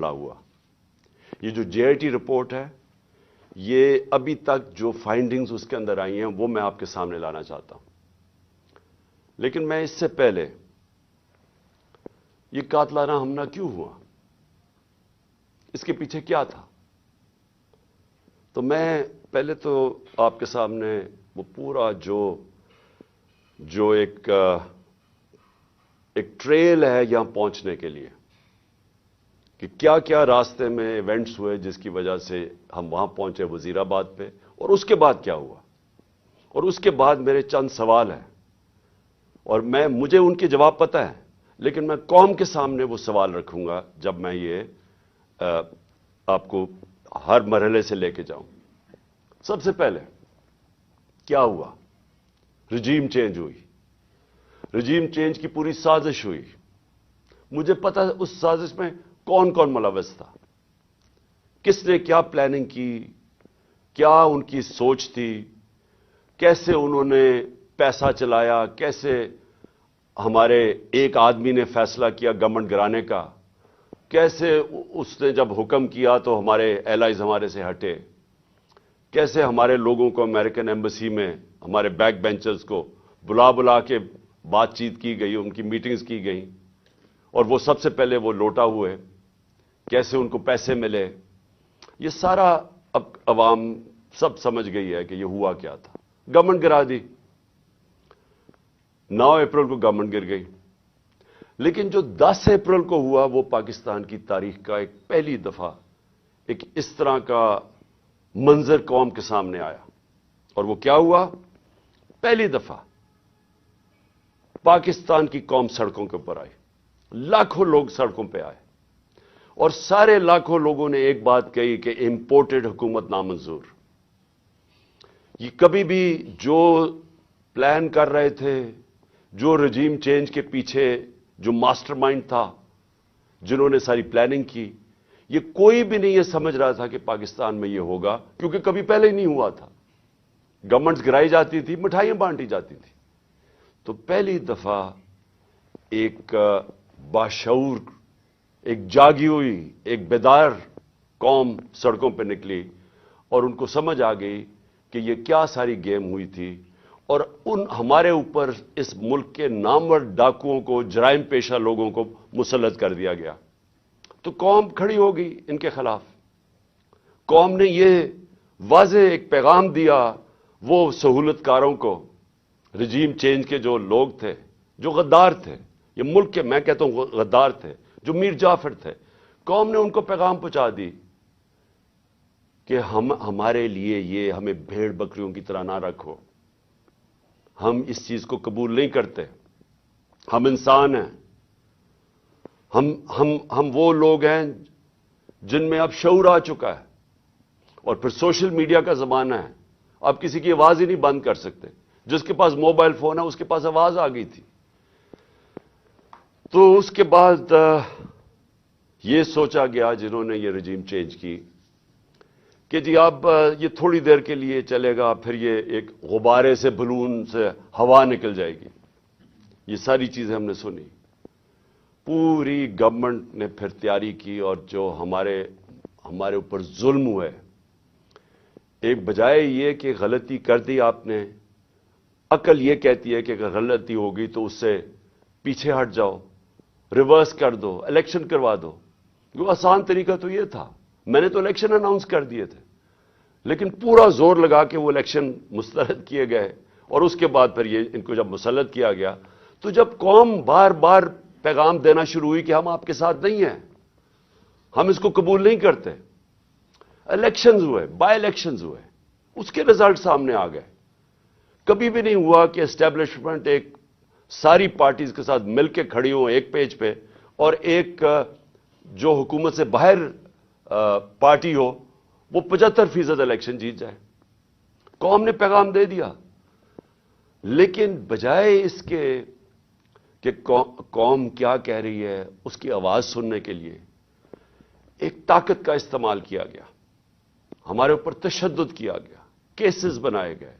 حملہ ہوا. یہ جو JIT رپورٹ ہے، یہ ابھی تک جو فائنڈنگز اس کے اندر آئی ہیں وہ میں آپ کے سامنے لانا چاہتا ہوں. لیکن میں اس سے پہلے یہ قاتلانہ حملہ کیوں ہوا، اس کے پیچھے کیا تھا، تو میں پہلے تو آپ کے سامنے وہ پورا جو ایک ٹریل ہے یہاں پہنچنے کے لیے کہ کیا کیا راستے میں ایونٹس ہوئے جس کی وجہ سے ہم وہاں پہنچے وزیر آباد پہ، اور اس کے بعد کیا ہوا، اور اس کے بعد میرے چند سوال ہیں، اور مجھے ان کے جواب پتہ ہے، لیکن میں قوم کے سامنے وہ سوال رکھوں گا جب میں یہ آپ کو ہر مرحلے سے لے کے جاؤں. سب سے پہلے کیا ہوا، رجیم چینج ہوئی، رجیم چینج کی پوری سازش ہوئی. مجھے پتہ اس سازش میں کون کون ملوث تھا، کس نے کیا پلاننگ کی، کیا ان کی سوچ تھی، کیسے انہوں نے پیسہ چلایا، کیسے ہمارے ایک آدمی نے فیصلہ کیا گورنمنٹ گرانے کا، کیسے اس نے جب حکم کیا تو ہمارے ایلائز ہمارے سے ہٹے، کیسے ہمارے لوگوں کو امریکن ایمبیسی میں ہمارے بیک بینچرز کو بلا کے بات چیت کی گئی، ان کی میٹنگز کی گئیں، اور وہ سب سے پہلے وہ لوٹا ہوئے، کیسے ان کو پیسے ملے. یہ سارا اب عوام سب سمجھ گئی ہے کہ یہ ہوا کیا تھا. گورنمنٹ گرا دی، 9 اپریل کو گورنمنٹ گر گئی. لیکن جو 10 اپریل کو ہوا وہ پاکستان کی تاریخ کا ایک پہلی دفعہ ایک اس طرح کا منظر قوم کے سامنے آیا. اور وہ کیا ہوا، پہلی دفعہ پاکستان کی قوم سڑکوں کے اوپر آئی، لاکھوں لوگ سڑکوں پہ آئے، اور سارے لاکھوں لوگوں نے ایک بات کہی کہ امپورٹڈ حکومت نامنظور. یہ کبھی بھی جو پلان کر رہے تھے، جو رجیم چینج کے پیچھے جو ماسٹر مائنڈ تھا، جنہوں نے ساری پلاننگ کی، یہ کوئی بھی نہیں یہ سمجھ رہا تھا کہ پاکستان میں یہ ہوگا، کیونکہ کبھی پہلے ہی نہیں ہوا تھا. گورنمنٹس گرائی جاتی تھی، مٹھائیاں بانٹی جاتی تھی. تو پہلی دفعہ ایک باشعور، ایک جاگی ہوئی، ایک بیدار قوم سڑکوں پہ نکلی، اور ان کو سمجھ آ گئی کہ یہ کیا ساری گیم ہوئی تھی، اور ہمارے اوپر اس ملک کے نامور ڈاکوؤں کو، جرائم پیشہ لوگوں کو مسلط کر دیا گیا. تو قوم کھڑی ہو گئی ان کے خلاف. قوم نے یہ واضح ایک پیغام دیا وہ سہولت کاروں کو، رجیم چینج کے جو لوگ تھے، جو غدار تھے، یہ ملک کے میں کہتا ہوں غدار تھے، جو میر جعفر تھے. قوم نے ان کو پیغام پہنچا دی کہ ہمارے لیے یہ ہمیں بھیڑ بکریوں کی طرح نہ رکھو، ہم اس چیز کو قبول نہیں کرتے، ہم انسان ہیں، ہم وہ لوگ ہیں جن میں اب شعور آ چکا ہے. اور پھر سوشل میڈیا کا زمانہ ہے، آپ کسی کی آواز ہی نہیں بند کر سکتے. جس کے پاس موبائل فون ہے اس کے پاس آواز آ گئی تھی. تو اس کے بعد یہ سوچا گیا جنہوں نے یہ رجیم چینج کی کہ جی اب یہ تھوڑی دیر کے لیے چلے گا، پھر یہ ایک غبارے سے، بلون سے ہوا نکل جائے گی. یہ ساری چیزیں ہم نے سنی. پوری گورنمنٹ نے پھر تیاری کی، اور جو ہمارے اوپر ظلم ہوئے، ایک بجائے یہ کہ غلطی کر دی آپ نے، عقل یہ کہتی ہے کہ اگر غلطی ہوگی تو اس سے پیچھے ہٹ جاؤ، ریورس کر دو، الیکشن کروا دو. جو آسان طریقہ تو یہ تھا، میں نے تو الیکشن اناؤنس کر دیے تھے، لیکن پورا زور لگا کے وہ الیکشن مسترد کیے گئے. اور اس کے بعد پھر یہ ان کو جب مسلط کیا گیا، تو جب قوم بار بار پیغام دینا شروع ہوئی کہ ہم آپ کے ساتھ نہیں ہیں، ہم اس کو قبول نہیں کرتے، الیکشنز ہوئے، بائی الیکشنز ہوئے، اس کے رزلٹ سامنے آ گئے. کبھی بھی نہیں ہوا کہ اسٹیبلشمنٹ ایک ساری پارٹیز کے ساتھ مل کے کھڑی ہوں ایک پیج پہ، اور ایک جو حکومت سے باہر پارٹی ہو وہ 75% الیکشن جیت جائے. قوم نے پیغام دے دیا، لیکن بجائے اس کے کہ قوم کیا کہہ رہی ہے اس کی آواز سننے کے لیے، ایک طاقت کا استعمال کیا گیا، ہمارے اوپر تشدد کیا گیا، کیسز بنائے گئے.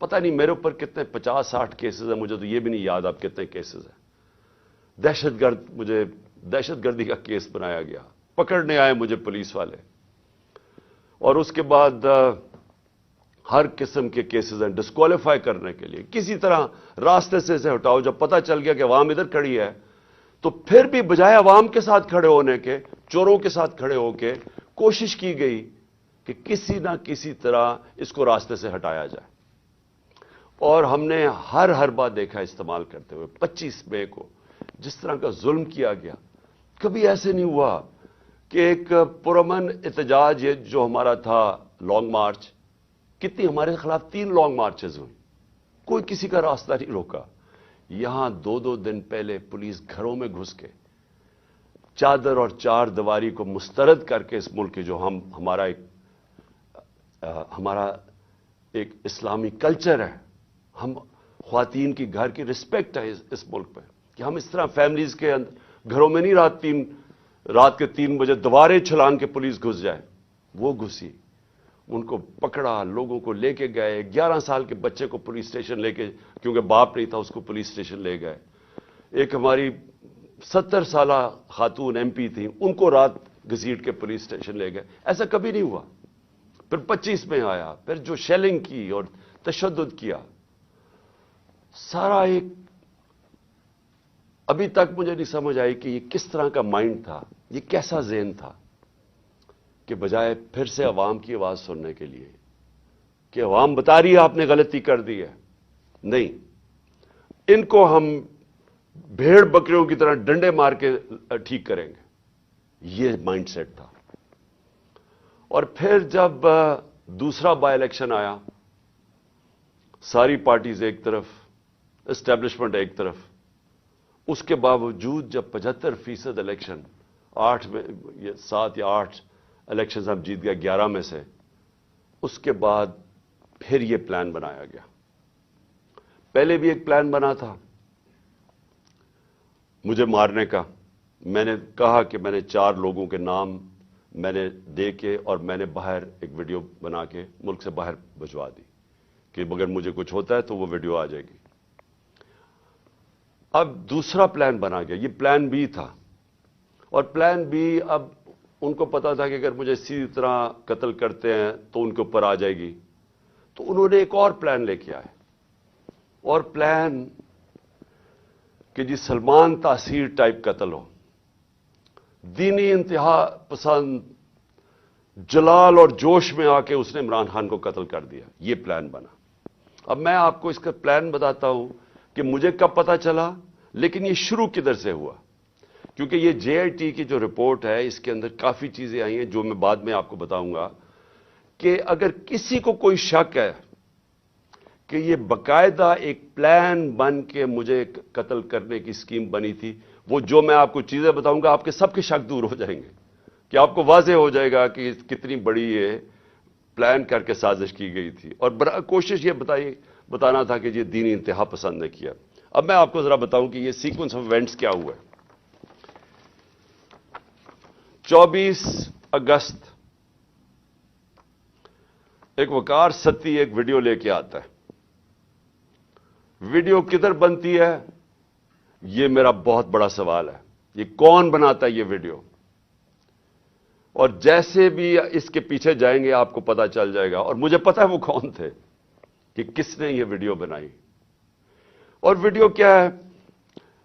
پتہ نہیں میرے اوپر کتنے 50-60 کیسز ہیں، مجھے تو یہ بھی نہیں یاد اب کتنے کیسز ہیں. مجھے دہشت گردی کا کیس بنایا گیا، پکڑنے آئے مجھے پولیس والے، اور اس کے بعد ہر قسم کے کیسز ہیں ڈسکوالیفائی کرنے کے لیے، کسی طرح راستے سے ہٹاؤ۔ جب پتہ چل گیا کہ عوام ادھر کھڑی ہے تو پھر بھی بجائے عوام کے ساتھ کھڑے ہونے کے، چوروں کے ساتھ کھڑے ہو کے کوشش کی گئی کہ کسی نہ کسی طرح اس کو راستے سے ہٹایا جائے، اور ہم نے ہر بات دیکھا استعمال کرتے ہوئے۔ 25 مئی کو جس طرح کا ظلم کیا گیا، کبھی ایسے نہیں ہوا کہ ایک پرامن احتجاج جو ہمارا تھا لانگ مارچ، کتنی ہمارے خلاف 3 لانگ مارچز ہوئی، کوئی کسی کا راستہ نہیں روکا۔ یہاں 2 دن پہلے پولیس گھروں میں گھس کے چادر اور چار دیواری کو مسترد کر کے اس ملک کے جو ہمارا ایک اسلامی کلچر ہے، ہم خواتین کی گھر کی رسپیکٹ ہے اس ملک پہ، کہ ہم اس طرح فیملیز کے گھروں میں نہیں رات کے 3 بجے دوبارے چھلانگ کے پولیس گھس جائے۔ وہ گھسی، ان کو پکڑا، لوگوں کو لے کے گئے، 11 سال کے بچے کو پولیس اسٹیشن لے کے، کیونکہ باپ نہیں تھا، اس کو پولیس اسٹیشن لے گئے۔ ایک ہماری 70 سالہ خاتون ایم پی تھیں، ان کو رات گھسیٹ کے پولیس اسٹیشن لے گئے۔ ایسا کبھی نہیں ہوا۔ پھر 25 میں آیا، پھر جو شیلنگ کی اور تشدد کیا، سارا ایک ابھی تک مجھے نہیں سمجھ آئی کہ یہ کس طرح کا مائنڈ تھا، یہ کیسا ذہن تھا، کہ بجائے پھر سے عوام کی آواز سننے کے لیے کہ عوام بتا رہی ہے آپ نے غلطی کر دی ہے، نہیں، ان کو ہم بھیڑ بکریوں کی طرح ڈنڈے مار کے ٹھیک کریں گے، یہ مائنڈ سیٹ تھا۔ اور پھر جب دوسرا بائی الیکشن آیا، ساری پارٹیز ایک طرف، اسٹیبلشمنٹ ایک طرف، اس کے باوجود جب 75% الیکشن، 7 یا 8 الیکشنز ہم جیت گیا 11 میں سے، اس کے بعد پھر یہ پلان بنایا گیا۔ پہلے بھی ایک پلان بنا تھا مجھے مارنے کا۔ میں نے کہا کہ میں نے 4 لوگوں کے نام میں نے دے کے، اور میں نے باہر ایک ویڈیو بنا کے ملک سے باہر بھجوا دی کہ اگر مجھے کچھ ہوتا ہے تو وہ ویڈیو آ جائے گی۔ اب دوسرا پلان بنا گیا، یہ پلان بی تھا، اور پلان بی اب ان کو پتا تھا کہ اگر مجھے اسی طرح قتل کرتے ہیں تو ان کے اوپر آ جائے گی، تو انہوں نے ایک اور پلان لے کے آئے، اور پلان کہ جی سلمان تاثیر ٹائپ قتل ہو، دینی انتہا پسند جلال اور جوش میں آ کے اس نے عمران خان کو قتل کر دیا، یہ پلان بنا۔ اب میں آپ کو اس کا پلان بتاتا ہوں کہ مجھے کب پتا چلا، لیکن یہ شروع کدھر سے ہوا، کیونکہ یہ جے آئی ٹی کی جو رپورٹ ہے اس کے اندر کافی چیزیں آئی ہیں جو میں بعد میں آپ کو بتاؤں گا، کہ اگر کسی کو کوئی شک ہے کہ یہ باقاعدہ ایک پلان بن کے مجھے قتل کرنے کی اسکیم بنی تھی، وہ جو میں آپ کو چیزیں بتاؤں گا آپ کے سب کے شک دور ہو جائیں گے، کہ آپ کو واضح ہو جائے گا کہ کتنی بڑی یہ پلان کر کے سازش کی گئی تھی، اور کوشش یہ بتانا تھا کہ یہ دینی انتہا پسند نے کیا۔ اب میں آپ کو ذرا بتاؤں کہ یہ سیکوینس آف ایونٹس کیا ہوا ہے۔ 24 اگست ایک وقار ستی ایک ویڈیو لے کے آتا ہے۔ ویڈیو کدھر بنتی ہے یہ میرا بہت بڑا سوال ہے، یہ کون بناتا ہے یہ ویڈیو، اور جیسے بھی اس کے پیچھے جائیں گے آپ کو پتا چل جائے گا، اور مجھے پتا ہے وہ کون تھے، کہ کس نے یہ ویڈیو بنائی۔ اور ویڈیو کیا ہے؟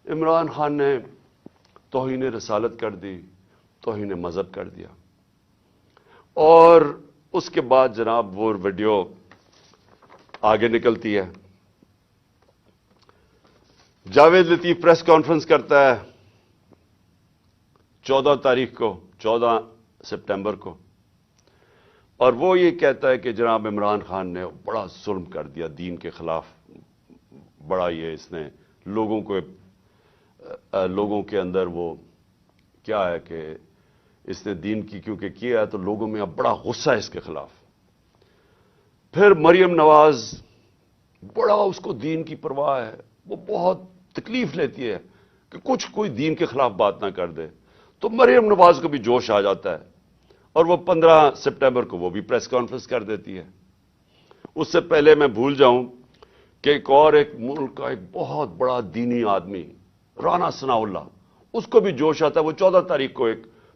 عمران خان نے توہین رسالت کر دی، توہین مذہب کر دیا، اور اس کے بعد جناب وہ ویڈیو آگے نکلتی ہے۔ جاوید لطیف پریس کانفرنس کرتا ہے 14 تاریخ کو، 14 سپٹمبر کو، اور وہ یہ کہتا ہے کہ جناب عمران خان نے بڑا ظلم کر دیا دین کے خلاف، بڑا یہ اس نے لوگوں کے اندر وہ کیا ہے کہ اس نے دین کی کیونکہ کیا ہے تو لوگوں میں اب بڑا غصہ ہے اس کے خلاف۔ پھر مریم نواز، بڑا اس کو دین کی پرواہ ہے، وہ بہت تکلیف لیتی ہے کہ کوئی دین کے خلاف بات نہ کر دے، تو مریم نواز کو بھی جوش آ جاتا ہے، اور وہ 15 سپٹمبر کو وہ بھی پریس کانفرنس کر دیتی ہے۔ اس سے پہلے میں بھول جاؤں کہ ایک ملک کا ایک بہت بڑا دینی آدمی رانا ثناء اللہ، اس کو بھی جوش آتا ہے، وہ 14 تاریخ کو ایک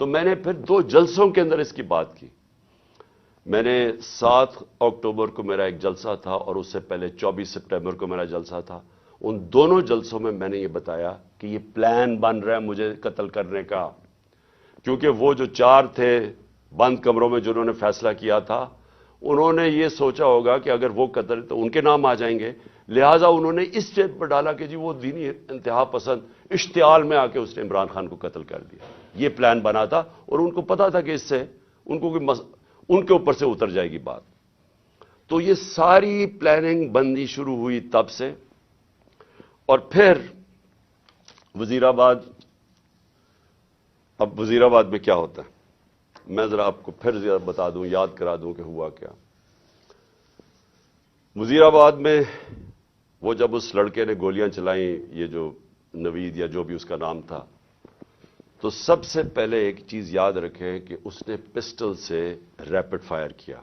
تو میں نے پھر 2 جلسوں کے اندر اس کی بات کی. میں نے 7 اکتوبر کو میرا ایک جلسہ تھا اور اس سے پہلے 24 سپٹمبر کو میرا جلسہ تھا. ان دونوں جلسوں میں نے یہ بتایا کہ یہ پلان بن رہا ہے مجھے قتل کرنے کا، کیونکہ وہ جو 4 تھے بند کمروں میں جنہوں نے فیصلہ کیا تھا، انہوں نے یہ سوچا ہوگا کہ اگر وہ قتل تو ان کے نام آ جائیں گے، لہٰذا انہوں نے اس اسٹیپ پر ڈالا کہ جی وہ دینی انتہا پسند اشتعال میں آ کے اس نے عمران خان کو قتل کر دیا. یہ پلان بنا تھا اور ان کو پتا تھا کہ اس سے ان کے اوپر سے اتر جائے گی بات. تو یہ ساری پلاننگ بندی شروع ہوئی تب سے. اور پھر وزیر آباد، اب وزیر آباد میں کیا ہوتا ہے میں ذرا آپ کو پھر زیادہ بتا دوں، یاد کرا دوں کہ ہوا کیا. وزیر آباد میں وہ جب اس لڑکے نے گولیاں چلائیں، یہ جو نوید یا جو بھی اس کا نام تھا، تو سب سے پہلے ایک چیز یاد رکھیں کہ اس نے پسٹل سے ریپڈ فائر کیا.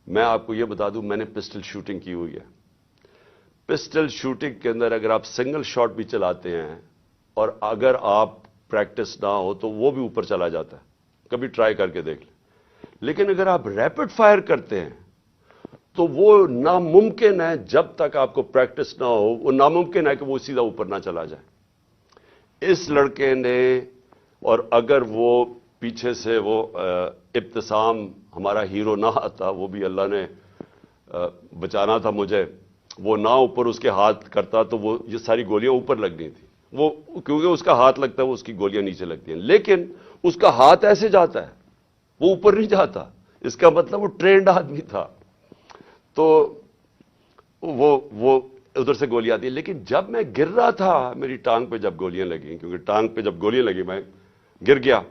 میں آپ کو یہ بتا دوں میں نے پسٹل شوٹنگ کی ہوئی ہے. پسٹل شوٹنگ کے اندر اگر آپ سنگل شاٹ بھی چلاتے ہیں اور اگر آپ پریکٹس نہ ہو تو وہ بھی اوپر چلا جاتا ہے. کبھی ٹرائی کر کے دیکھ لیں. لیکن اگر آپ ریپڈ فائر کرتے ہیں تو وہ ناممکن ہے، جب تک آپ کو پریکٹس نہ ہو وہ ناممکن ہے کہ وہ سیدھا اوپر نہ چلا جائے. اس لڑکے نے، اور اگر وہ پیچھے سے وہ ابتسام ہمارا ہیرو نہ آتا، وہ بھی اللہ نے بچانا تھا مجھے، وہ نہ اوپر اس کے ہاتھ کرتا تو وہ یہ ساری گولیاں اوپر لگنی تھی. وہ کیونکہ اس کا ہاتھ لگتا ہے وہ اس کی گولیاں نیچے لگتی ہیں، لیکن اس کا ہاتھ ایسے جاتا ہے وہ اوپر نہیں جاتا. اس کا مطلب وہ ٹرینڈ آدمی تھا. تو وہ ادھر سے گولی آتی ہے. لیکن جب میں گر رہا تھا، میری ٹانگ پہ جب گولیاں لگیں، کیونکہ ٹانگ پہ جب گولیاں لگی میں گر گیا،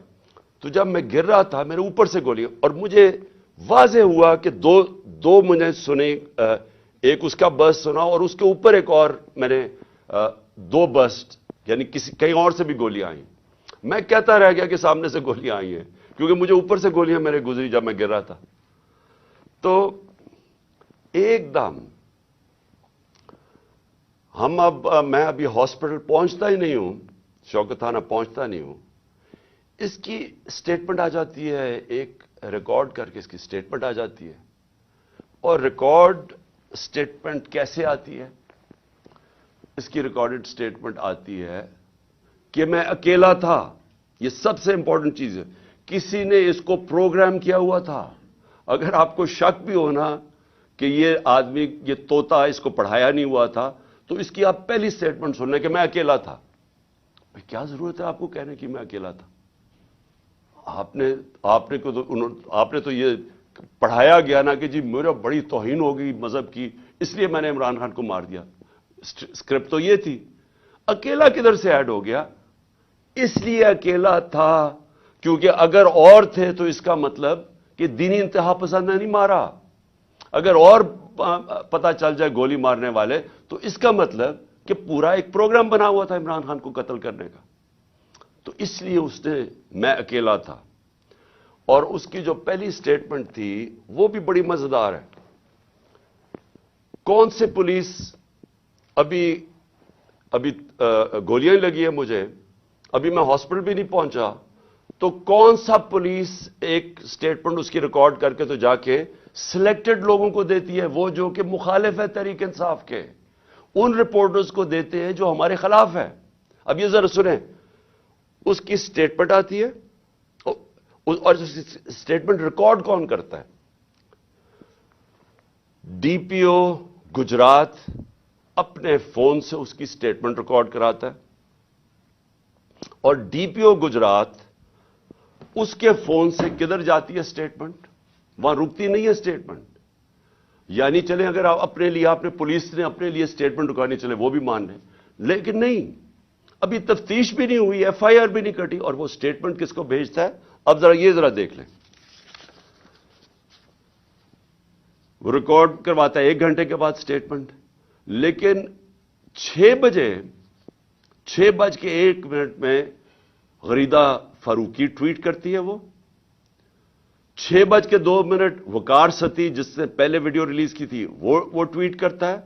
تو جب میں گر رہا تھا میرے اوپر سے گولیاں، اور مجھے واضح ہوا کہ دو مجھے سنے، ایک اس کا برسٹ سنا اور اس کے اوپر ایک اور میں نے 2 برسٹ، یعنی کہیں اور سے بھی گولیاں آئیں. میں کہتا رہ گیا کہ سامنے سے گولیاں آئی ہیں، کیونکہ مجھے اوپر سے گولیاں میرے گزری جب میں گر رہا تھا. تو ایک دم میں ابھی ہاسپٹل پہنچتا ہی نہیں ہوں، شوکت تھانہ پہنچتا نہیں ہوں، اس کی سٹیٹمنٹ آ جاتی ہے، ایک ریکارڈ کر کے اس کی سٹیٹمنٹ آ جاتی ہے. اور ریکارڈ سٹیٹمنٹ کیسے آتی ہے؟ اس کی ریکارڈڈ سٹیٹمنٹ آتی ہے کہ میں اکیلا تھا. یہ سب سے امپورٹنٹ چیز ہے. کسی نے اس کو پروگرام کیا ہوا تھا. اگر آپ کو شک بھی ہونا کہ یہ آدمی، یہ طوطا اس کو پڑھایا نہیں ہوا تھا، تو اس کی آپ پہلی سٹیٹمنٹ سن لیں کہ میں اکیلا تھا. کیا ضرورت ہے آپ کو کہنے کی میں اکیلا تھا؟ آپ نے تو یہ پڑھایا گیا نا کہ جی میرا بڑی توہین ہو گئی مذہب کی، اس لیے میں نے عمران خان کو مار دیا. اسکرپٹ تو یہ تھی. اکیلا کدھر سے ایڈ ہو گیا؟ اس لیے اکیلا تھا کیونکہ اگر اور تھے تو اس کا مطلب کہ دینی انتہا پسند نے نہیں مارا. اگر اور پتہ چل جائے گولی مارنے والے تو اس کا مطلب کہ پورا ایک پروگرام بنا ہوا تھا عمران خان کو قتل کرنے کا. تو اس لیے اس نے میں اکیلا تھا. اور اس کی جو پہلی سٹیٹمنٹ تھی وہ بھی بڑی مزیدار ہے. کون سے پولیس، ابھی گولیاں لگی ہیں مجھے، ابھی میں ہاسپٹل بھی نہیں پہنچا، تو کون سا پولیس ایک سٹیٹمنٹ اس کی ریکارڈ کر کے تو جا کے سلیکٹڈ لوگوں کو دیتی ہے، وہ جو کہ مخالف ہے تحریک انصاف کے، ان رپورٹرز کو دیتے ہیں جو ہمارے خلاف ہے. اب یہ ذرا سنیں، اس کی سٹیٹمنٹ آتی ہے اور سٹیٹمنٹ ریکارڈ کون کرتا ہے؟ ڈی پی او گجرات اپنے فون سے اس کی سٹیٹمنٹ ریکارڈ کراتا ہے، اور ڈی پی او گجرات اس کے فون سے کدھر جاتی ہے سٹیٹمنٹ؟ وہاں رکتی نہیں ہے سٹیٹمنٹ. یعنی چلیں اگر آپ اپنے لیے، آپ نے پولیس نے اپنے لیے سٹیٹمنٹ رکانی چلے وہ بھی مان لیں، لیکن نہیں، ابھی تفتیش بھی نہیں ہوئی، ایف آئی آر بھی نہیں کٹی، اور وہ سٹیٹمنٹ کس کو بھیجتا ہے؟ اب ذرا دیکھ لیں. وہ ریکارڈ کرواتا ہے 1 گھنٹے کے بعد سٹیٹمنٹ، لیکن 6:01 میں غریدہ فاروقی ٹویٹ کرتی ہے. وہ 6:02 وقار ستی جس نے پہلے ویڈیو ریلیز کی تھی وہ ٹویٹ کرتا ہے.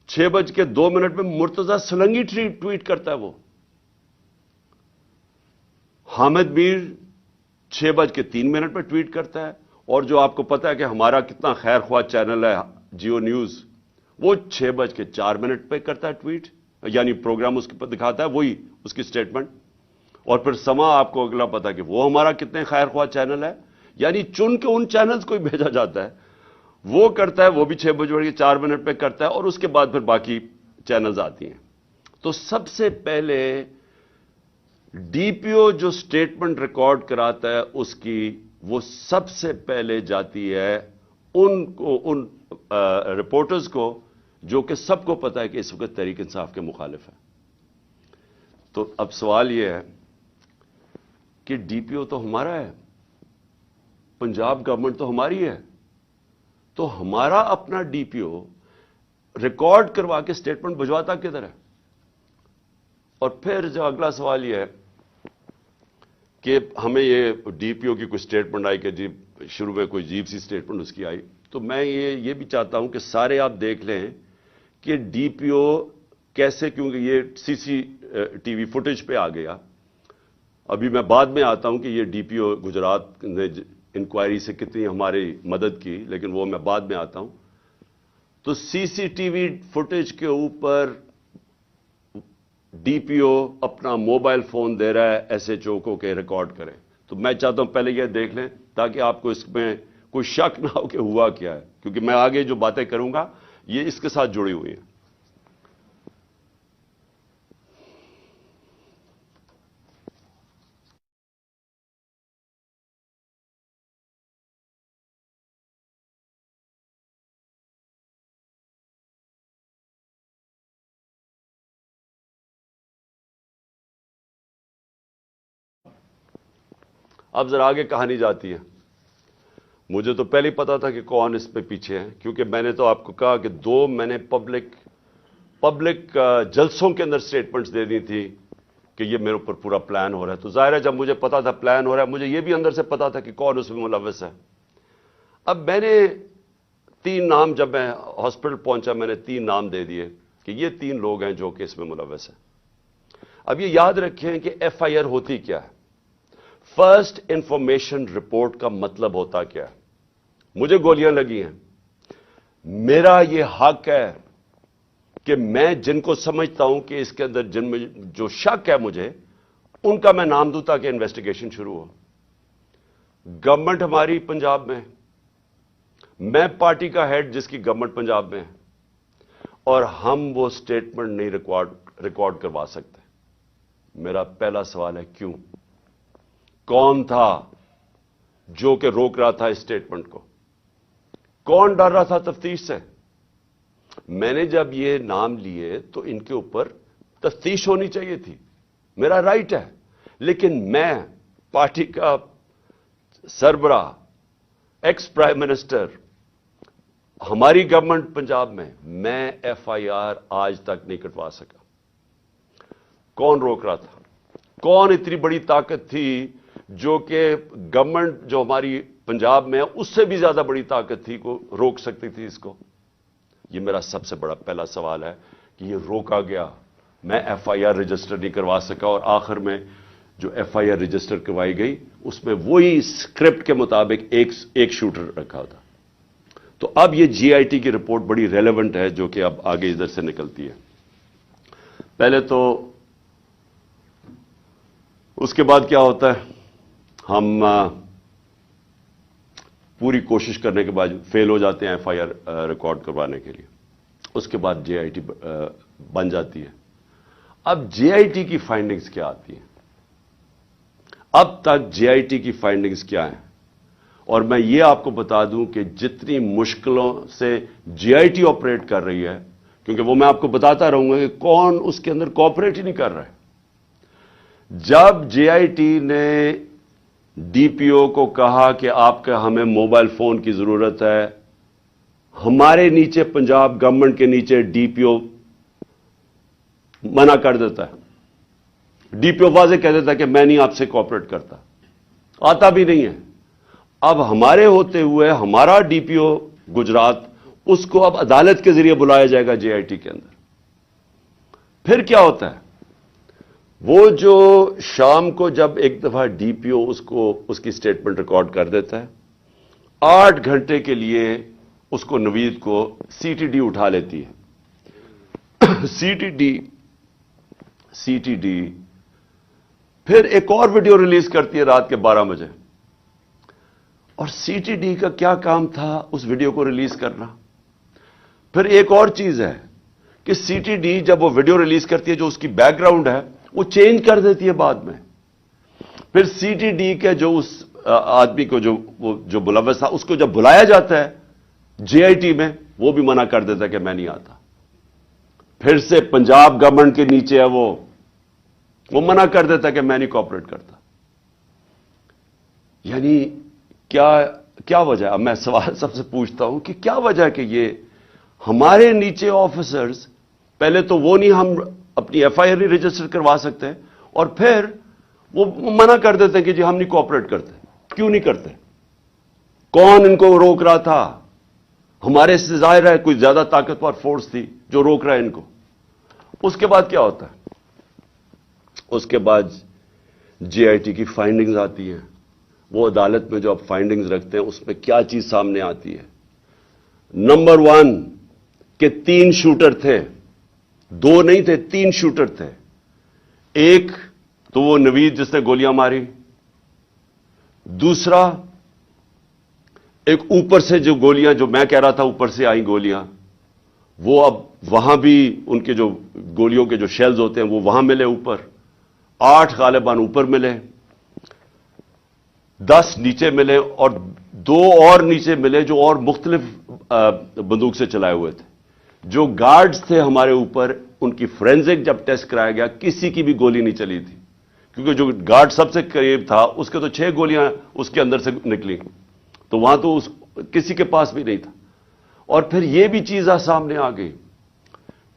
6:02 میں مرتضی سلنگی ٹویٹ کرتا ہے. وہ حامد میر 6:03 پہ ٹویٹ کرتا ہے، اور جو آپ کو پتا ہے کہ ہمارا کتنا خیر خواہ چینل ہے جیو نیوز، وہ 6:04 پہ کرتا ہے ٹویٹ، یعنی پروگرام اس پر دکھاتا ہے وہی اس کی سٹیٹمنٹ. اور پھر سما آپ کو اگلا پتا کہ وہ ہمارا کتنے خیر خواہ چینل ہے، یعنی چن کے ان چینلز کو ہی بھیجا جاتا ہے. وہ کرتا ہے، وہ بھی 6:04 پہ کرتا ہے، اور اس کے بعد پھر باقی چینلز آتی ہیں. تو سب سے پہلے ڈی پی او جو سٹیٹمنٹ ریکارڈ کراتا ہے اس کی، وہ سب سے پہلے جاتی ہے ان رپورٹرز کو جو کہ سب کو پتا ہے کہ اس وقت تحریک انصاف کے مخالف ہیں. تو اب سوال یہ ہے کہ ڈی پی او تو ہمارا ہے، پنجاب گورنمنٹ تو ہماری ہے، تو ہمارا اپنا ڈی پی او ریکارڈ کروا کے سٹیٹمنٹ بھجواتا کدھر ہے؟ اور پھر جو اگلا سوال یہ ہے کہ ہمیں یہ ڈی پی او کی کوئی سٹیٹمنٹ آئی کہ جی شروع میں کوئی عجیب سی سٹیٹمنٹ اس کی آئی، تو میں یہ بھی چاہتا ہوں کہ سارے آپ دیکھ لیں کہ ڈی پی او کیسے، کیونکہ یہ سی سی ٹی وی فوٹیج پہ آ گیا. ابھی میں بعد میں آتا ہوں کہ یہ ڈی پی او گجرات نے انکوائری سے کتنی ہماری مدد کی، لیکن وہ میں بعد میں آتا ہوں. تو سی سی ٹی وی فوٹیج کے اوپر ڈی پی او اپنا موبائل فون دے رہا ہے ایس ایچ او کو کہ ریکارڈ کریں. تو میں چاہتا ہوں پہلے یہ دیکھ لیں تاکہ آپ کو اس میں کوئی شک نہ ہو کہ ہوا کیا ہے، کیونکہ میں آگے جو باتیں کروں گا یہ اس کے ساتھ جڑی ہوئی ہیں. اب ذرا آگے کہانی جاتی ہے. مجھے تو پہلے ہی پتا تھا کہ کون اس پہ پیچھے ہے، کیونکہ میں نے تو آپ کو کہا کہ میں نے پبلک جلسوں کے اندر سٹیٹمنٹس دے دی تھی کہ یہ میرے اوپر پورا پلان ہو رہا ہے. تو ظاہر ہے جب مجھے پتا تھا پلان ہو رہا ہے، مجھے یہ بھی اندر سے پتا تھا کہ کون اس میں ملوث ہے. اب میں نے 3 نام، جب میں ہاسپٹل پہنچا میں نے 3 نام دے دیے کہ یہ 3 لوگ ہیں جو کہ اس میں ملوث ہیں. اب یہ یاد رکھیں کہ ایف آئی آر ہوتی کیا ہے. فرسٹ انفارمیشن رپورٹ کا مطلب ہوتا کیا ہے؟ مجھے گولیاں لگی ہیں، میرا یہ حق ہے کہ میں جن کو سمجھتا ہوں کہ اس کے اندر جن میں جو شک ہے مجھے، ان کا میں نام دوں تاکہ انویسٹیگیشن شروع ہو. گورنمنٹ ہماری پنجاب میں، میں پارٹی کا ہیڈ جس کی گورنمنٹ پنجاب میں ہے، اور ہم وہ سٹیٹمنٹ نہیں ریکارڈ کروا سکتے. میرا پہلا سوال ہے کیوں؟ کون تھا جو کہ روک رہا تھا اس سٹیٹمنٹ کو؟ کون ڈر رہا تھا تفتیش سے؟ میں نے جب یہ نام لیے تو ان کے اوپر تفتیش ہونی چاہیے تھی، میرا رائٹ ہے. لیکن میں پارٹی کا سربراہ، ایکس پرائم منسٹر، ہماری گورنمنٹ پنجاب میں ایف آئی آر آج تک نہیں کٹوا سکا. کون روک رہا تھا؟ کون اتنی بڑی طاقت تھی جو کہ گورنمنٹ جو ہماری پنجاب میں ہے اس سے بھی زیادہ بڑی طاقت تھی کو روک سکتی تھی اس کو؟ یہ میرا سب سے بڑا پہلا سوال ہے کہ یہ روکا گیا. میں ایف آئی آر رجسٹر نہیں کروا سکا، اور آخر میں جو ایف آئی آر رجسٹر کروائی گئی اس میں وہی اسکرپٹ کے مطابق ایک شوٹر رکھا تھا. تو اب یہ جی آئی ٹی کی رپورٹ بڑی ریلیونٹ ہے جو کہ اب آگے ادھر سے نکلتی ہے. پہلے تو اس کے بعد کیا ہوتا ہے، ہم پوری کوشش کرنے کے بعد فیل ہو جاتے ہیں ایف آئی آر ریکارڈ کروانے کے لیے. اس کے بعد جے آئی ٹی بن جاتی ہے. اب جے آئی ٹی کی فائنڈنگز کیا آتی ہیں؟ اب تک جے آئی ٹی کی فائنڈنگز کیا ہیں؟ اور میں یہ آپ کو بتا دوں کہ جتنی مشکلوں سے جے آئی ٹی آپریٹ کر رہی ہے، کیونکہ وہ میں آپ کو بتاتا رہوں گا کہ کون اس کے اندر کوآپریٹ ہی نہیں کر رہا ہے. جب جے آئی ٹی نے ڈی پی او کو کہا کہ آپ کا ہمیں موبائل فون کی ضرورت ہے، ہمارے نیچے پنجاب گورنمنٹ کے نیچے ڈی پی او منع کر دیتا ہے. ڈی پی او واضح کہہ دیتا ہے کہ میں نہیں آپ سے کوآپریٹ کرتا، آتا بھی نہیں ہے. اب ہمارے ہوتے ہوئے ہمارا ڈی پی او گجرات، اس کو اب عدالت کے ذریعے بلایا جائے گا جے آئی ٹی کے اندر. پھر کیا ہوتا ہے؟ وہ جو شام کو جب ایک دفعہ ڈی پی او اس کی سٹیٹمنٹ ریکارڈ کر دیتا ہے، 8 گھنٹے کے لیے اس کو نوید کو سی ٹی ڈی اٹھا لیتی ہے۔ سی ٹی ڈی پھر ایک اور ویڈیو ریلیز کرتی ہے رات کے 12 بجے، اور سی ٹی ڈی کا کیا کام تھا اس ویڈیو کو ریلیز کرنا؟ پھر ایک اور چیز ہے کہ سی ٹی ڈی جب وہ ویڈیو ریلیز کرتی ہے، جو اس کی بیک گراؤنڈ ہے وہ چینج کر دیتی ہے بعد میں۔ پھر سی ٹی ڈی کے جو اس آدمی کو جو ملوث تھا، اس کو جب بلایا جاتا ہے جے آئی ٹی میں، وہ بھی منع کر دیتا ہے کہ میں نہیں آتا۔ پھر سے پنجاب گورنمنٹ کے نیچے ہے وہ منع کر دیتا ہے کہ میں نہیں کوآپریٹ کرتا۔ یعنی کیا وجہ؟ اب میں سوال سب سے پوچھتا ہوں کہ کیا وجہ ہے کہ یہ ہمارے نیچے آفیسرز، پہلے تو وہ نہیں، ہم اپنی ایف آئی آر نہیں رجسٹر کروا سکتے، اور پھر وہ منع کر دیتے ہیں کہ جی ہم نہیں کوآپریٹ کرتے۔ کیوں نہیں کرتے؟ کون ان کو روک رہا تھا؟ ہمارے سے ظاہر ہے کوئی زیادہ طاقتور فورس تھی جو روک رہا ہے ان کو۔ اس کے بعد کیا ہوتا ہے؟ اس کے بعد جے آئی ٹی کی فائنڈنگز آتی ہیں۔ وہ عدالت میں جو آپ فائنڈنگز رکھتے ہیں اس میں کیا چیز سامنے آتی ہے؟ نمبر 1 کہ 3 شوٹر تھے، 2 نہیں تھے، 3 شوٹر تھے۔ ایک تو وہ نوید جس نے گولیاں ماری، دوسرا ایک اوپر سے جو گولیاں، جو میں کہہ رہا تھا اوپر سے آئیں گولیاں، وہ اب وہاں بھی ان کے جو گولیوں کے جو شیلز ہوتے ہیں وہ وہاں ملے اوپر، 8 غالباً اوپر ملے، 10 نیچے ملے، اور 2 اور نیچے ملے جو اور مختلف بندوق سے چلائے ہوئے تھے۔ جو گارڈز تھے ہمارے اوپر، ان کی فورینزک جب ٹیسٹ کرایا گیا، کسی کی بھی گولی نہیں چلی تھی، کیونکہ جو گارڈ سب سے قریب تھا اس کے تو 6 گولیاں اس کے اندر سے نکلی، تو وہاں تو کسی کے پاس بھی نہیں تھا۔ اور پھر یہ بھی چیز سامنے آ گئی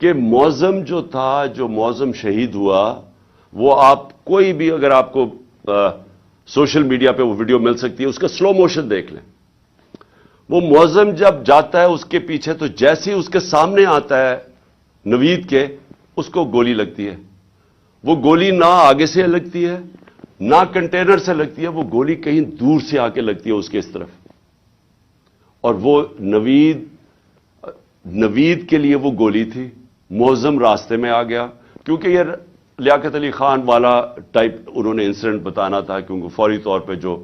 کہ معظم جو تھا، جو معظم شہید ہوا، وہ آپ کوئی بھی، اگر آپ کو سوشل میڈیا پہ وہ ویڈیو مل سکتی ہے، اس کا سلو موشن دیکھ لیں۔ وہ معظم جب جاتا ہے اس کے پیچھے، تو جیسے ہی اس کے سامنے آتا ہے نوید کے، اس کو گولی لگتی ہے۔ وہ گولی نہ آگے سے لگتی ہے نہ کنٹینر سے لگتی ہے، وہ گولی کہیں دور سے آ کے لگتی ہے اس کے اس طرف، اور وہ نوید کے لیے وہ گولی تھی۔ معظم راستے میں آ گیا، کیونکہ یہ لیاقت علی خان والا ٹائپ انہوں نے انسیڈنٹ بتانا تھا، کیونکہ فوری طور پہ جو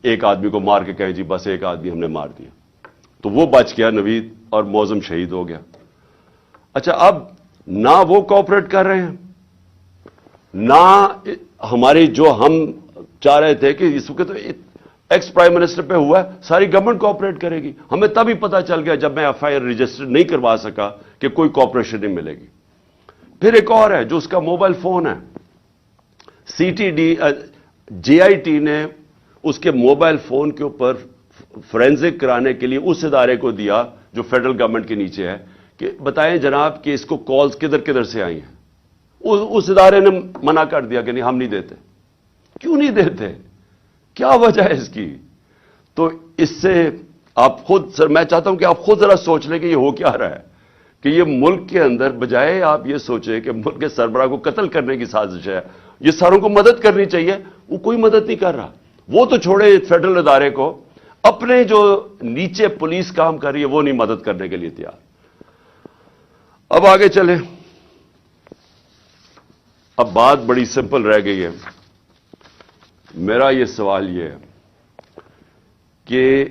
ایک آدمی کو مار کے کہے جی بس ایک آدمی ہم نے مار دیا، تو وہ بچ گیا نوید، اور معظم شہید ہو گیا۔ اچھا، اب نہ وہ کوآپریٹ کر رہے ہیں، نہ ہماری جو ہم چاہ رہے تھے کہ اس وقت ایکس پرائم منسٹر پہ ہوا ہے، ساری گورنمنٹ کوآپریٹ کرے گی۔ ہمیں تبھی پتا چل گیا جب میں ایف آئی آر رجسٹر نہیں کروا سکا کہ کوئی کوآپریشن نہیں ملے گی۔ پھر ایک اور ہے جو اس کا موبائل فون ہے، C T D J I T نے اس کے موبائل فون کے اوپر فورینزک کرانے کے لیے اس ادارے کو دیا جو فیڈرل گورنمنٹ کے نیچے ہے، کہ بتائیں جناب کہ اس کو کالز کدھر کدھر سے آئی ہیں۔ اس ادارے نے منع کر دیا کہ نہیں، ہم نہیں دیتے۔ کیوں نہیں دیتے؟ کیا وجہ ہے اس کی؟ تو اس سے آپ خود، سر میں چاہتا ہوں کہ آپ خود ذرا سوچ لیں کہ یہ ہو کیا رہا ہے، کہ یہ ملک کے اندر بجائے آپ یہ سوچیں کہ ملک کے سربراہ کو قتل کرنے کی سازش ہے، یہ ساروں کو مدد کرنی چاہیے، وہ کوئی مدد نہیں کر رہا۔ وہ تو چھوڑے فیڈرل ادارے کو، اپنے جو نیچے پولیس کام کر رہی ہے وہ نہیں مدد کرنے کے لیے تیار۔ اب آگے چلیں، اب بات بڑی سمپل رہ گئی ہے۔ میرا یہ سوال یہ ہے کہ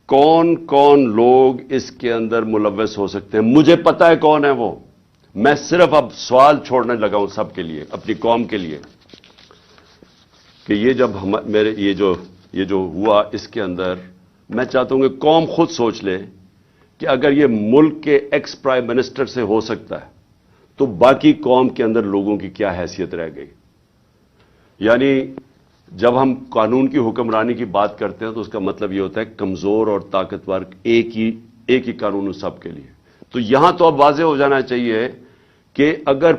کون کون لوگ اس کے اندر ملوث ہو سکتے ہیں؟ مجھے پتا ہے کون ہے وہ، میں صرف اب سوال چھوڑنے لگا ہوں سب کے لیے، اپنی قوم کے لیے، کہ یہ جب یہ جو ہوا اس کے اندر، میں چاہتا ہوں کہ قوم خود سوچ لے کہ اگر یہ ملک کے ایکس پرائم منسٹر سے ہو سکتا ہے تو باقی قوم کے اندر لوگوں کی کیا حیثیت رہ گئی۔ یعنی جب ہم قانون کی حکمرانی کی بات کرتے ہیں تو اس کا مطلب یہ ہوتا ہے کمزور اور طاقتور ایک ہی قانون سب کے لیے۔ تو یہاں تو اب واضح ہو جانا چاہیے کہ اگر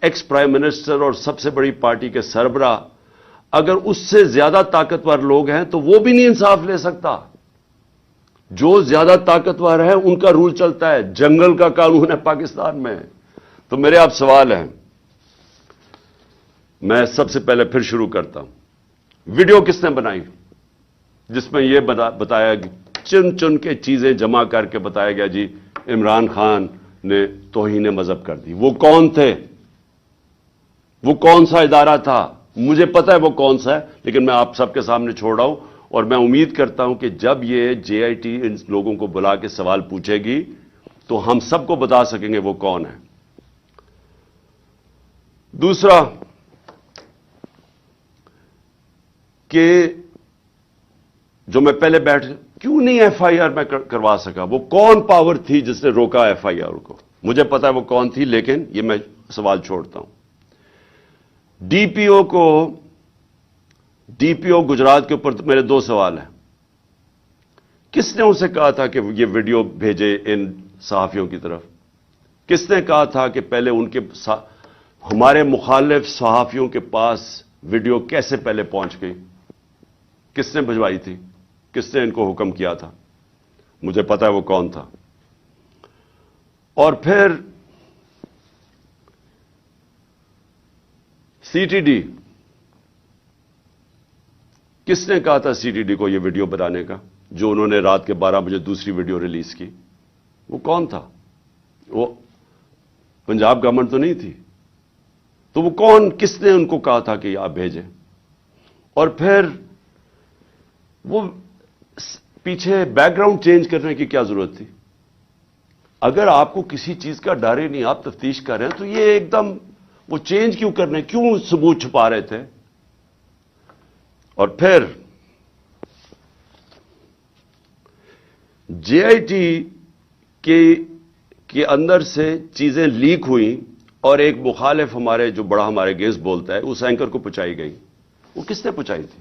ایکس پرائم منسٹر اور سب سے بڑی پارٹی کے سربراہ اگر اس سے زیادہ طاقتور لوگ ہیں تو وہ بھی نہیں انصاف لے سکتا۔ جو زیادہ طاقتور ہے ان کا رول چلتا ہے، جنگل کا قانون ہے پاکستان میں۔ تو میرے آپ سوال ہیں میں سب سے پہلے پھر شروع کرتا ہوں. ویڈیو کس نے بنائی جس میں یہ بتایا چن چن کے چیزیں جمع کر کے بتایا گیا جی عمران خان نے توہین مذہب کر دی؟ وہ کون تھے؟ وہ کون سا ادارہ تھا؟ مجھے پتا ہے وہ کون سا ہے، لیکن میں آپ سب کے سامنے چھوڑ رہا ہوں، اور میں امید کرتا ہوں کہ جب یہ جے آئی ٹی ان لوگوں کو بلا کے سوال پوچھے گی تو ہم سب کو بتا سکیں گے وہ کون ہے. دوسرا کہ جو میں پہلے کیوں نہیں ایف آئی آر میں کروا سکا؟ وہ کون پاور تھی جس نے روکا ایف آئی آر کو؟ مجھے پتا ہے وہ کون تھی، لیکن یہ میں سوال چھوڑتا ہوں. ڈی پی او گجرات کے اوپر میرے دو سوال ہیں. کس نے اسے کہا تھا کہ یہ ویڈیو بھیجے ان صحافیوں کی طرف؟ کس نے کہا تھا کہ پہلے ان کے ہمارے مخالف صحافیوں کے پاس ویڈیو کیسے پہلے پہنچ گئی؟ کس نے بھجوائی تھی؟ کس نے ان کو حکم کیا تھا؟ مجھے پتا ہے وہ کون تھا. اور پھر سی ٹی ڈی، کس نے کہا تھا سی ٹی ڈی کو یہ ویڈیو بنانے کا جو انہوں نے رات کے 12 بجے دوسری ویڈیو ریلیز کی؟ وہ کون تھا؟ وہ پنجاب گورنمنٹ تو نہیں تھی. تو وہ کون، کس نے ان کو کہا تھا کہ آپ بھیجیں؟ اور پھر وہ پیچھے بیک گراؤنڈ چینج کرنے کی کیا ضرورت تھی؟ اگر آپ کو کسی چیز کا ڈر ہی نہیں، آپ تفتیش کر رہے ہیں، تو یہ ایک دم وہ چینج کیوں کرنے، کیوں ثبوت چھپا رہے تھے؟ اور پھر جے آئی ٹی کے اندر سے چیزیں لیک ہوئیں اور ایک مخالف ہمارے بڑا ہمارے گیس بولتا ہے اس اینکر کو پہنچائی گئی. وہ کس نے پہنچائی تھی؟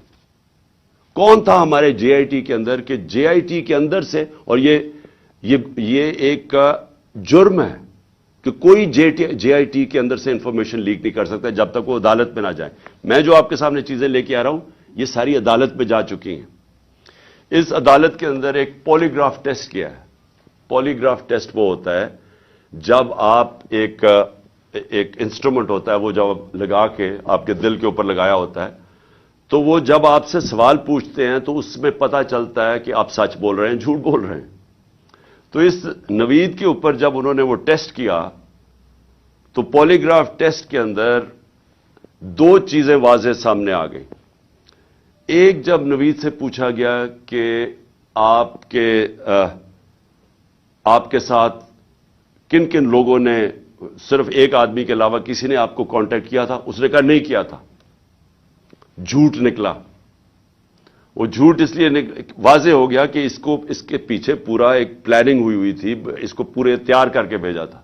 کون تھا ہمارے جے آئی ٹی کے اندر کہ جے آئی ٹی کے اندر سے، اور یہ ایک جرم ہے کہ کوئی جے آئی ٹی کے اندر سے انفارمیشن لیک نہیں کر سکتا جب تک وہ عدالت میں نہ جائے. میں جو آپ کے سامنے چیزیں لے کے آ رہا ہوں یہ ساری عدالت میں جا چکی ہیں. اس عدالت کے اندر ایک پولیگراف ٹیسٹ کیا ہے. پولیگراف ٹیسٹ وہ ہوتا ہے جب آپ ایک انسٹرومنٹ ہوتا ہے وہ جب لگا کے آپ کے دل کے اوپر لگایا ہوتا ہے، تو وہ جب آپ سے سوال پوچھتے ہیں تو اس میں پتہ چلتا ہے کہ آپ سچ بول رہے ہیں جھوٹ بول رہے ہیں. تو اس نوید کے اوپر جب انہوں نے وہ ٹیسٹ کیا تو پولیگراف ٹیسٹ کے اندر دو چیزیں واضح سامنے آ گئیں. ایک، جب نوید سے پوچھا گیا کہ آپ کے ساتھ کن کن لوگوں نے، صرف ایک آدمی کے علاوہ کسی نے آپ کو کانٹیکٹ کیا تھا؟ اس نے کہا نہیں کیا تھا. جھوٹ نکلا. وہ جھوٹ اس لیے واضح ہو گیا کہ اس کے پیچھے پورا ایک پلاننگ ہوئی تھی، اس کو پورے تیار کر کے بھیجا تھا.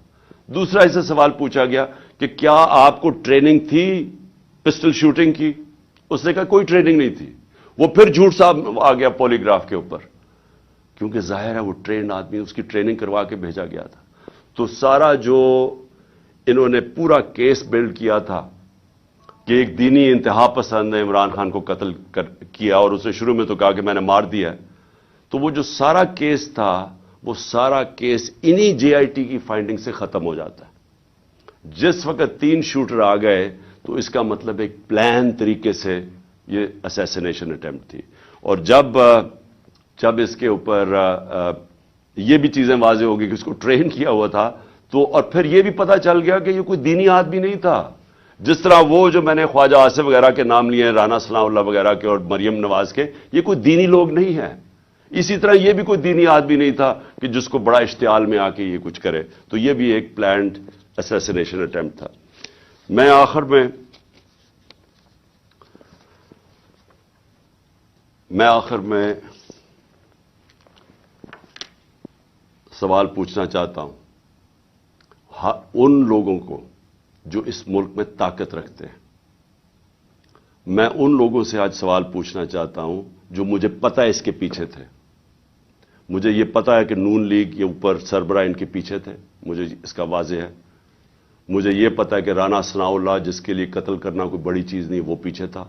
دوسرا، اسے سوال پوچھا گیا کہ کیا آپ کو ٹریننگ تھی پسٹل شوٹنگ کی؟ اس نے کہا کوئی ٹریننگ نہیں تھی. وہ پھر جھوٹ صاحب آ گیا پولیگراف کے اوپر، کیونکہ ظاہر ہے وہ ٹرینڈ آدمی، اس کی ٹریننگ کروا کے بھیجا گیا تھا. تو سارا جو انہوں نے پورا کیس بلڈ کیا تھا کہ ایک دینی انتہا پسند نے عمران خان کو قتل کیا، اور اس نے شروع میں تو کہا کہ میں نے مار دیا ہے، تو وہ جو سارا کیس تھا وہ سارا کیس انہی جے آئی ٹی کی فائنڈنگ سے ختم ہو جاتا ہے. جس وقت 3 شوٹر آ گئے تو اس کا مطلب ایک پلان طریقے سے یہ اسیسینیشن اٹیمپٹ تھی. اور جب اس کے اوپر یہ بھی چیزیں واضح ہو گئی کہ اس کو ٹرین کیا ہوا تھا، تو اور پھر یہ بھی پتا چل گیا کہ یہ کوئی دینی آدمی نہیں تھا. جس طرح وہ جو میں نے خواجہ آصف وغیرہ کے نام لیے، رانا ثناء اللہ وغیرہ کے اور مریم نواز کے، یہ کوئی دینی لوگ نہیں ہیں. اسی طرح یہ بھی کوئی دینی آدمی نہیں تھا کہ جس کو بڑا اشتعال میں آ کے یہ کچھ کرے. تو یہ بھی ایک پلانڈ اسیسینیشن اٹیمپٹ تھا. میں آخر میں سوال پوچھنا چاہتا ہوں ان لوگوں کو جو اس ملک میں طاقت رکھتے ہیں. میں ان لوگوں سے آج سوال پوچھنا چاہتا ہوں جو مجھے پتا ہے اس کے پیچھے تھے. مجھے یہ پتا ہے کہ نون لیگ یہ اوپر سربراہ ان کے پیچھے تھے، مجھے اس کا واضح ہے. مجھے یہ پتا ہے کہ رانا ثناء اللہ جس کے لیے قتل کرنا کوئی بڑی چیز نہیں وہ پیچھے تھا.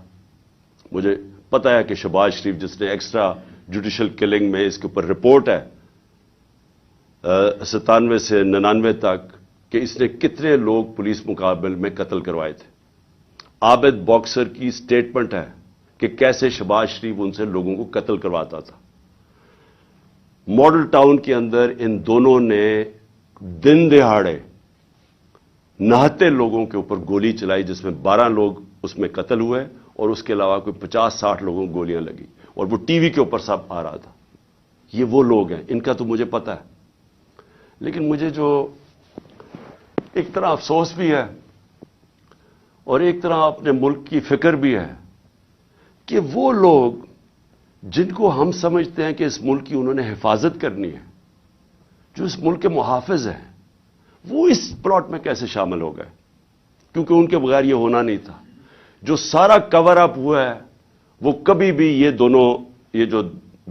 مجھے پتا ہے کہ شہباز شریف جس نے ایکسٹرا جوڈیشل کلنگ میں اس کے اوپر رپورٹ ہے 97 سے 99 تک کہ اس نے کتنے لوگ پولیس مقابل میں قتل کروائے تھے. عابد باکسر کی سٹیٹمنٹ ہے کہ کیسے شہباز شریف ان سے لوگوں کو قتل کرواتا تھا. ماڈل ٹاؤن کے اندر ان دونوں نے دن دہاڑے نہتے لوگوں کے اوپر گولی چلائی، جس میں 12 لوگ اس میں قتل ہوئے اور اس کے علاوہ کوئی 50-60 لوگوں کو گولیاں لگی، اور وہ ٹی وی کے اوپر سب آ رہا تھا. یہ وہ لوگ ہیں، ان کا تو مجھے پتا ہے. لیکن مجھے جو ایک طرح افسوس بھی ہے اور ایک طرح اپنے ملک کی فکر بھی ہے کہ وہ لوگ جن کو ہم سمجھتے ہیں کہ اس ملک کی انہوں نے حفاظت کرنی ہے، جو اس ملک کے محافظ ہیں، وہ اس پلاٹ میں کیسے شامل ہو گئے؟ کیونکہ ان کے بغیر یہ ہونا نہیں تھا. جو سارا کور اپ ہوا ہے وہ کبھی بھی یہ جو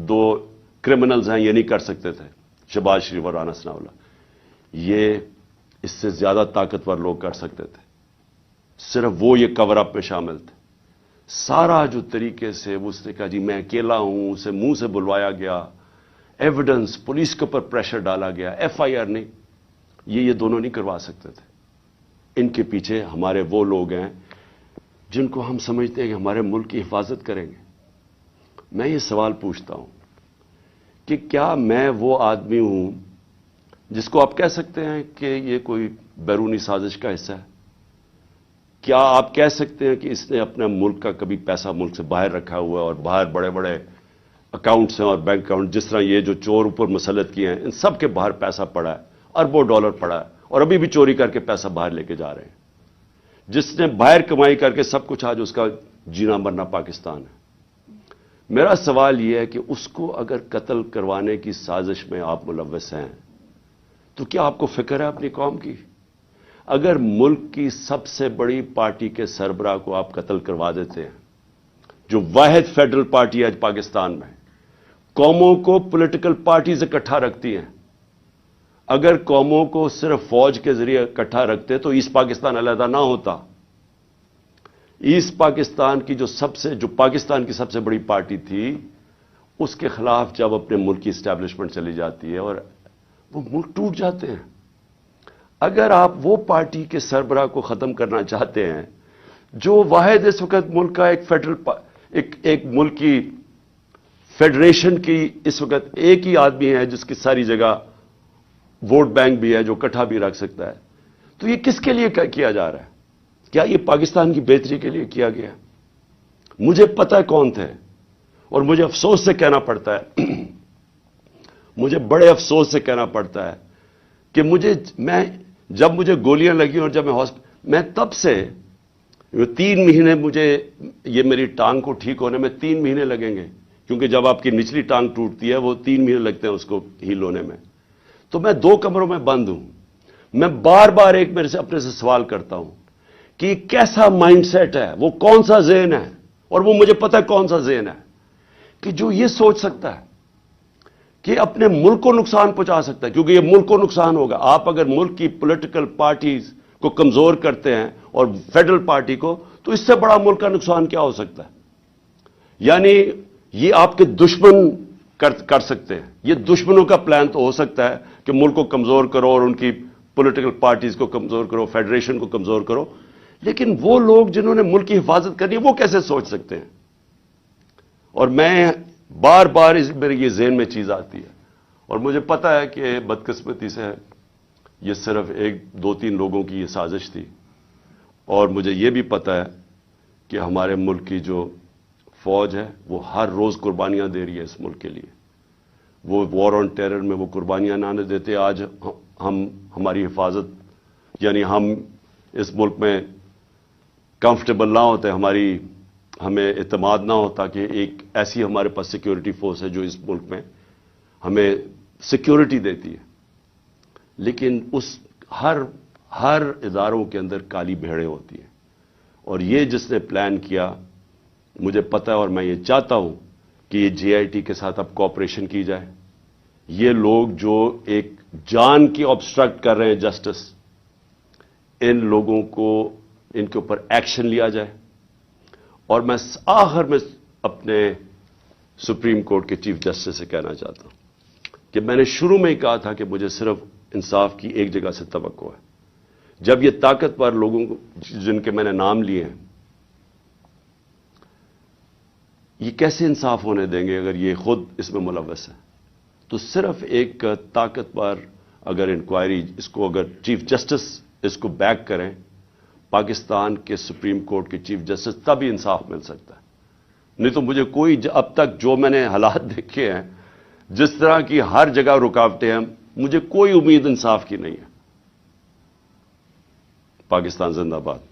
دو کرمنلز ہیں یہ نہیں کر سکتے تھے، شہباز شریف اور رانا ثناءاللہ. یہ اس سے زیادہ طاقتور لوگ کر سکتے تھے، صرف وہ یہ کور اپ میں شامل تھے. سارا جو طریقے سے اس نے کہا جی میں اکیلا ہوں، اسے منہ سے بلوایا گیا، ایویڈنس پولیس کے اوپر پریشر ڈالا گیا، ایف آئی آر نہیں، یہ دونوں نہیں کروا سکتے تھے. ان کے پیچھے ہمارے وہ لوگ ہیں جن کو ہم سمجھتے ہیں کہ ہمارے ملک کی حفاظت کریں گے. میں یہ سوال پوچھتا ہوں کہ کیا میں وہ آدمی ہوں جس کو آپ کہہ سکتے ہیں کہ یہ کوئی بیرونی سازش کا حصہ ہے؟ کیا آپ کہہ سکتے ہیں کہ اس نے اپنے ملک کا کبھی پیسہ ملک سے باہر رکھا ہوا ہے اور باہر بڑے بڑے اکاؤنٹس ہیں اور بینک اکاؤنٹ، جس طرح یہ جو چور اوپر مسلط کیے ہیں ان سب کے باہر پیسہ پڑا ہے، اربوں ڈالر پڑا ہے، اور ابھی بھی چوری کر کے پیسہ باہر لے کے جا رہے ہیں. جس نے باہر کمائی کر کے سب کچھ، آج اس کا جینا مرنا پاکستان ہے. میرا سوال یہ ہے کہ اس کو اگر قتل کروانے کی سازش میں آپ ملوث ہیں تو کیا آپ کو فکر ہے اپنی قوم کی؟ اگر ملک کی سب سے بڑی پارٹی کے سربراہ کو آپ قتل کروا دیتے ہیں، جو واحد فیڈرل پارٹی آج پاکستان میں، قوموں کو پولیٹیکل پارٹیز اکٹھا رکھتی ہیں. اگر قوموں کو صرف فوج کے ذریعے اکٹھا رکھتے تو ایسٹ پاکستان علیحدہ نہ ہوتا. ایسٹ پاکستان کی جو پاکستان کی سب سے بڑی پارٹی تھی، اس کے خلاف جب اپنے ملک کی اسٹیبلشمنٹ چلی جاتی ہے اور وہ ملک ٹوٹ جاتے ہیں. اگر آپ وہ پارٹی کے سربراہ کو ختم کرنا چاہتے ہیں جو واحد اس وقت ملک کا ایک ملک کی فیڈریشن کی اس وقت ایک ہی آدمی ہے جس کی ساری جگہ ووٹ بینک بھی ہے، جو اکٹھا بھی رکھ سکتا ہے، تو یہ کس کے لیے کیا جا رہا ہے؟ کیا یہ پاکستان کی بہتری کے لیے کیا گیا؟ مجھے پتہ ہے کون تھے، اور مجھے افسوس سے کہنا پڑتا ہے مجھے بڑے افسوس سے کہنا پڑتا ہے کہ جب مجھے گولیاں لگی اور جب میں تب سے 3 مہینے، مجھے یہ میری ٹانگ کو ٹھیک ہونے میں 3 مہینے لگیں گے، کیونکہ جب آپ کی نچلی ٹانگ ٹوٹتی ہے وہ 3 مہینے لگتے ہیں اس کو ہیل ہونے میں. تو میں 2 کمروں میں بند ہوں. میں بار بار اپنے سے سوال کرتا ہوں کہ کیسا مائنڈ سیٹ ہے، وہ کون سا ذہن ہے، اور وہ مجھے پتہ ہے کون سا ذہن ہے کہ جو یہ سوچ سکتا ہے کہ اپنے ملک کو نقصان پہنچا سکتا ہے، کیونکہ یہ ملک کو نقصان ہوگا. آپ اگر ملک کی پولیٹیکل پارٹیز کو کمزور کرتے ہیں اور فیڈرل پارٹی کو، تو اس سے بڑا ملک کا نقصان کیا ہو سکتا ہے؟ یعنی یہ آپ کے دشمن کر سکتے ہیں. یہ دشمنوں کا پلان تو ہو سکتا ہے کہ ملک کو کمزور کرو اور ان کی پولیٹیکل پارٹیز کو کمزور کرو، فیڈریشن کو کمزور کرو، لیکن وہ لوگ جنہوں نے ملک کی حفاظت کرنی ہے وہ کیسے سوچ سکتے ہیں؟ اور میں بار بار میرے یہ ذہن میں چیز آتی ہے، اور مجھے پتا ہے کہ بدقسمتی سے یہ صرف 1-2-3 لوگوں کی یہ سازش تھی، اور مجھے یہ بھی پتا ہے کہ ہمارے ملک کی جو فوج ہے وہ ہر روز قربانیاں دے رہی ہے اس ملک کے لیے. وہ وار آن ٹیرر میں وہ قربانیاں نہ دیتے، آج ہماری حفاظت، یعنی ہم اس ملک میں کمفرٹیبل نہ ہوتے، ہمیں اعتماد نہ ہوتا کہ ایک ایسی ہمارے پاس سیکیورٹی فورس ہے جو اس ملک میں ہمیں سیکیورٹی دیتی ہے. لیکن ہر اداروں کے اندر کالی بھیڑیں ہوتی ہیں، اور یہ جس نے پلان کیا، مجھے پتہ ہے اور میں یہ چاہتا ہوں کہ یہ جے آئی ٹی کے ساتھ اب کوآپریشن کی جائے. یہ لوگ جو ایک جان کی آبسٹرکٹ کر رہے ہیں جسٹس، ان لوگوں کو ان کے اوپر ایکشن لیا جائے. اور میں آخر میں اپنے سپریم کورٹ کے چیف جسٹس سے کہنا چاہتا ہوں کہ میں نے شروع میں ہی کہا تھا کہ مجھے صرف انصاف کی ایک جگہ سے توقع ہے. جب یہ طاقتور لوگوں کو جن کے میں نے نام لیے ہیں یہ کیسے انصاف ہونے دیں گے اگر یہ خود اس میں ملوث ہے؟ تو صرف ایک طاقتور اگر انکوائری اس کو اگر چیف جسٹس اس کو بیک کریں، پاکستان کے سپریم کورٹ کے چیف جسٹس، تب ہی انصاف مل سکتا ہے. نہیں تو مجھے کوئی اب تک جو میں نے حالات دیکھے ہیں، جس طرح کی ہر جگہ رکاوٹیں ہیں، مجھے کوئی امید انصاف کی نہیں ہے. پاکستان زندہ باد.